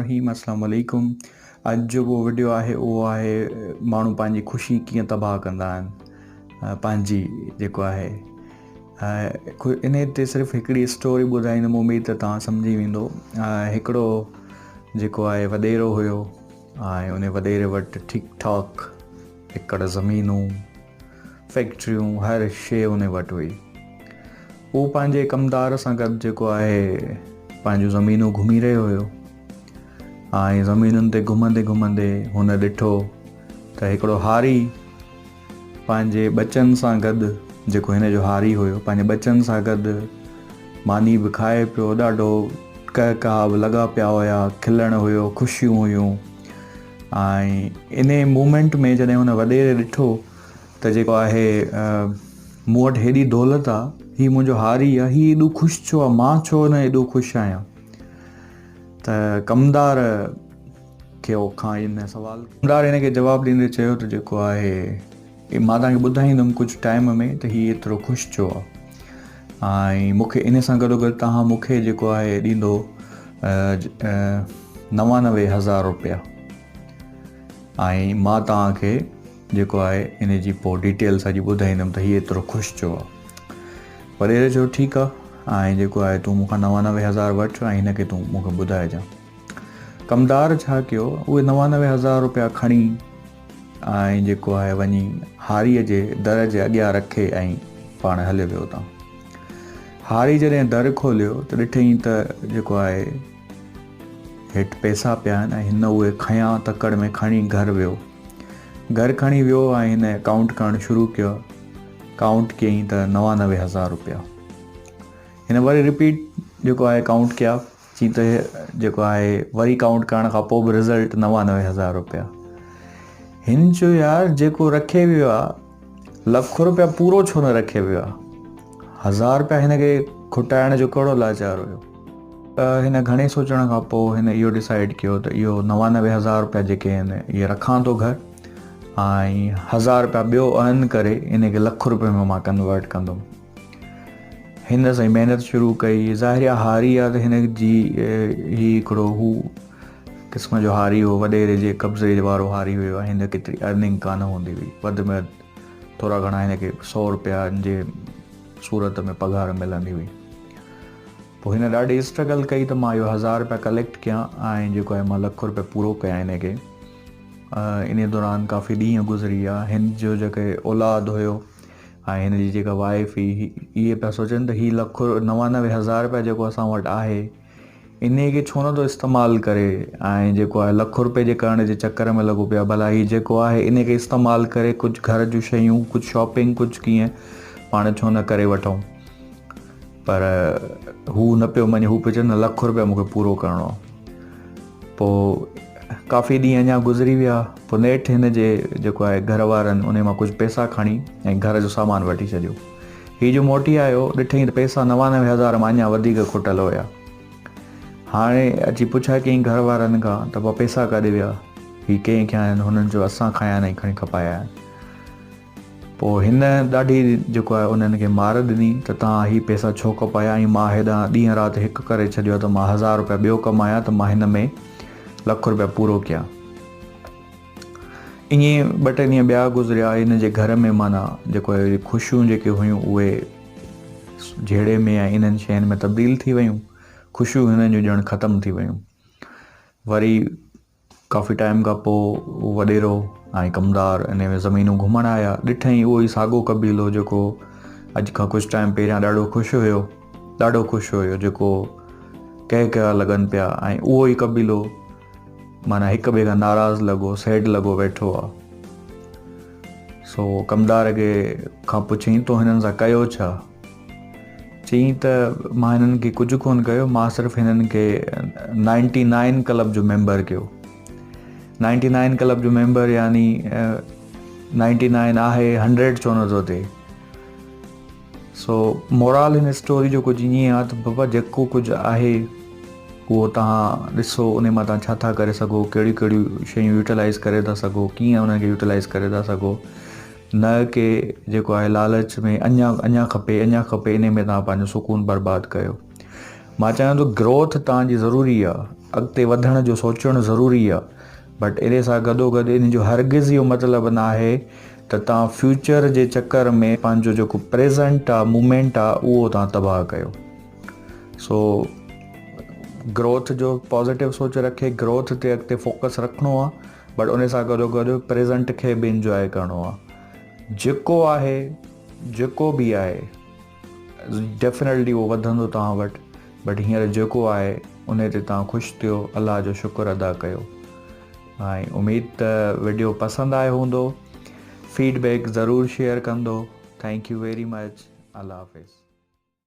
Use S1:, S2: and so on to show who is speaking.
S1: रहीम अस्सलाम वालेकुम। अॼु जेको वीडियो आहे उहो आहे माण्हू पंहिंजी ख़ुशी कीअं तबाह कंदा आहिनि। पंहिंजी जेको आहे इन ते सिर्फ़ु हिकिड़ी स्टोरी ॿुधाईंदुमि, उमेद त तव्हां सम्झी वेंदो। हिकिड़ो जेको आहे वॾेरो हुयो ऐं उन वॾेरे वटि ठीकु ठाक एकड़ ज़मीनूं, फैक्ट्रियूं, हर शइ उन वटि हुई। उहो पंहिंजे कमदार सां गॾु जेको आहे पंहिंजूं ज़मीनूं घुमी रहियो हुयो ऐं ज़मीनुनि ते घुमंदे घुमंदे हुन ॾिठो त हिकिड़ो हारी पंहिंजे ॿचनि सां गॾु, जेको हिन जो हारी हुयो, पंहिंजे ॿचनि सां गॾु मानी बि खाए पियो, ॾाढो कहकाव लॻा पिया हुया, खिलण हुयो, ख़ुशियूं हुयूं। ऐं इन मूमेंट में जॾहिं हुन वॾेरे ॾिठो त जेको आहे मूं वटि हेॾी दौलत आहे, हीउ मुंहिंजो हारी आहे, हीउ एॾो ख़ुशि छो आहे, मां छो न एॾो ख़ुशि आहियां। त कमदार खे खां इन सवाल कमदार हिन खे जवाबु ॾींदे चयो त जेको आहे मां तव्हांखे ॿुधाईंदुमि कुझु टाइम में त हीउ एतिरो ख़ुशि छो आहे, ऐं मूंखे इन सां गॾोगॾु तव्हां मूंखे जेको आहे ॾींदो 99,000 रुपया, ऐं मां तव्हांखे जेको आहे इन जी पोइ डिटेल सॼी ॿुधाईंदुमि त हीउ एतिरो ख़ुशि छो आहे। वॾेरे चयो ठीकु आहे, ऐं जेको आहे तूं मूंखां 99,000 वठि ऐं हिन खे तूं मूंखे ॿुधाइजांइ। कमदार छा कयो, उहे 99,000 रुपया खणी ऐं जेको आहे वञी हारीअ जे दर जे अॻियां रखे ऐं पाण हलियो वियो हुतां। हारी जॾहिं दर खोलियो त ॾिठईं त जेको आहे हेठि पैसा पिया आहिनि ऐं हिन उहे खयां तकड़ में खणी घर वियो। घर खणी वियो ऐं हिन काउंट करणु शुरू कयो। काउंट कयईं त 99,000 रुपया। हिन वरी रिपीट जेको आहे काउंट कया, चई त जेको आहे वरी काउंट करण खां पोइ बि रिज़ल्ट 99,000 रुपया। हिन चयो यार जेको रखे वियो आहे, लख रुपया पूरो छो न रखे वियो आहे, 1,000 रुपया हिन खे खुटाइण जो कहिड़ो लाचार हुयो। त हिन घणे सोचण खां पोइ हिन इहो डिसाइड कयो त इहो 99,000 रुपया जेके आहिनि इहे रखां थो घर, ऐं 1,000 रुपया ॿियो अर्न करे इन खे लख रुपये में मां कन्वर्ट कंदुमि। हिन सां महिनत शुरू कई। ज़ाहिर हारी आहे त हिन जी ही हिकिड़ो हू क़िस्म जो हारी हो, वॾेरे जे कब्ज़े वारो हारी हुयो, हिन केतिरी अर्निंग कान हूंदी हुई, वधि में थोरा घणा हिन खे 100 रुपया जे सूरत में पघार मिलंदी हुई। पोइ हिन ॾाढी स्ट्रगल कई त मां इहो 1,000 रुपया कलेक्ट कयां ऐं जेको आहे मां लख रुपया पूरो कयां हिन खे। इन दौरान काफ़ी ॾींहं गुज़री विया। हिन जो जेके औलाद हुयो ऐं हिन जी जेका वाइफ हुई, इहे पिया सोचनि त हीउ 99,000 रुपया जेको असां वटि आहे, इन खे छो नथो इस्तेमालु करे, ऐं जेको आहे लख रुपये जे करण जे चकर में लॻो पिया। भला हीउ जेको आहे इन खे इस्तेमालु करे कुझु घर जूं शयूं, कुझु शॉपिंग, कुझु कीअं पाण छो न करे वठूं। पर हू न पियो मञे, हू पियो चए न, लख रुपया मूंखे पूरो करिणो आहे। पोइ काफ़ी ॾींहं अञा गुज़री विया। पोइ नेठि हिन जे जेको आहे घर वारनि उन मां कुझु पैसा खणी ऐं घर जो सामान वठी छॾियो। हीउ जो मोटी आयो ॾिठईं त पैसा 99,000 मां अञा वधीक खुटल हुया। हाणे अची पुछा कयईं घर वारनि खां त पोइ पैसा काॾे विया, हीउ कंहिं खयां आहिनि, हुननि जो असां खयां आहिनि ऐं खणी खपाया आहिनि। पोइ हिन ॾाढी जेको आहे उन्हनि खे मार ॾिनी त तव्हां हीउ पैसा छो खपाया, ऐं मां हेॾां ॾींहं राति हिकु करे छॾियो त मां 1,000 रुपया ॿियो कमाया त मां हिन में लख रुपया पूरो कयां। ईअं 2-3 ॾींहं ॿिया गुज़रिया। हिन जे घर में माना जेको आहे ख़ुशियूं जेके हुयूं उहे जहिड़े में ऐं इन्हनि शयुनि में तब्दील थी वियूं। ख़ुशियूं हिननि जूं ॼण ख़तमु थी वियूं। वरी काफ़ी टाइम खां पोइ वॾेरो ऐं कमदार इन में ज़मीनूं घुमण आया। ॾिठईं उहो ई साॻियो कबीलो जेको अॼु खां कुझु टाइम पहिरियां ॾाढो ख़ुशि हुयो, जेको कहिड़ा लॻनि पिया, ऐं उहो ई कबीलो माना हिक ॿिए खां नाराज़ लॻो, सैड लॻो वेठो आहे। सो कमदार खे खां पुछईं तो हिननि सां कयो छा? चईं त मां हिननि खे कुझु कोन कयो, मां सिर्फ़ु हिननि खे 99 क्लब जो मेंबर कयो। 99 क्लब जो मेंबर यानी 99 आहे, 100 छो नथो थिए। सो मोराल हिन स्टोरी जो कुझु ईअं आहे त बाबा जेको कुझु आहे उहो तव्हां ॾिसो, उन मां तव्हां छा था करे सघो, कहिड़ियूं कहिड़ियूं शयूं यूटिलाइज़ करे था सघो, कीअं उन्हनि खे यूटिलाइज़ करे था सघो। न कि जेको आहे लालच में अञा खपे इन में तव्हां पंहिंजो सुकून बर्बादु कयो। मां चाहियां थो ग्रोथ तव्हांजी ज़रूरी आहे, अॻिते वधण जो सोचणु ज़रूरी आहे, बट इन सां गॾोगॾु इन जो हरगिज़ इहो मतिलबु न आहे त तव्हां फ्यूचर जे चकर में पंहिंजो जेको प्रेज़ेंट आहे, मूमेंट आहे, उहो तव्हां तबाह कयो। सो ग्रोथ जो पॉज़िटिव सोच रखे, ग्रोथ ते अॻिते फोकस रखिणो आहे, बट उन सां गॾोगॾु प्रेज़ेंट खे बि इंजॉय करिणो आहे। जेको आहे, जेको बि आहे, डेफिनेटली उहो वधंदो तव्हां वटि, बट हींअर जेको आहे उन ते तव्हां ख़ुशि थियो, अलाह जो शुक्र अदा कयो। ऐं उमेद त वीडियो पसंदि आयो हूंदो, फीडबैक ज़रूरु शेयर कंदो। Thank you very much. अल्लाह हाफ़िज़।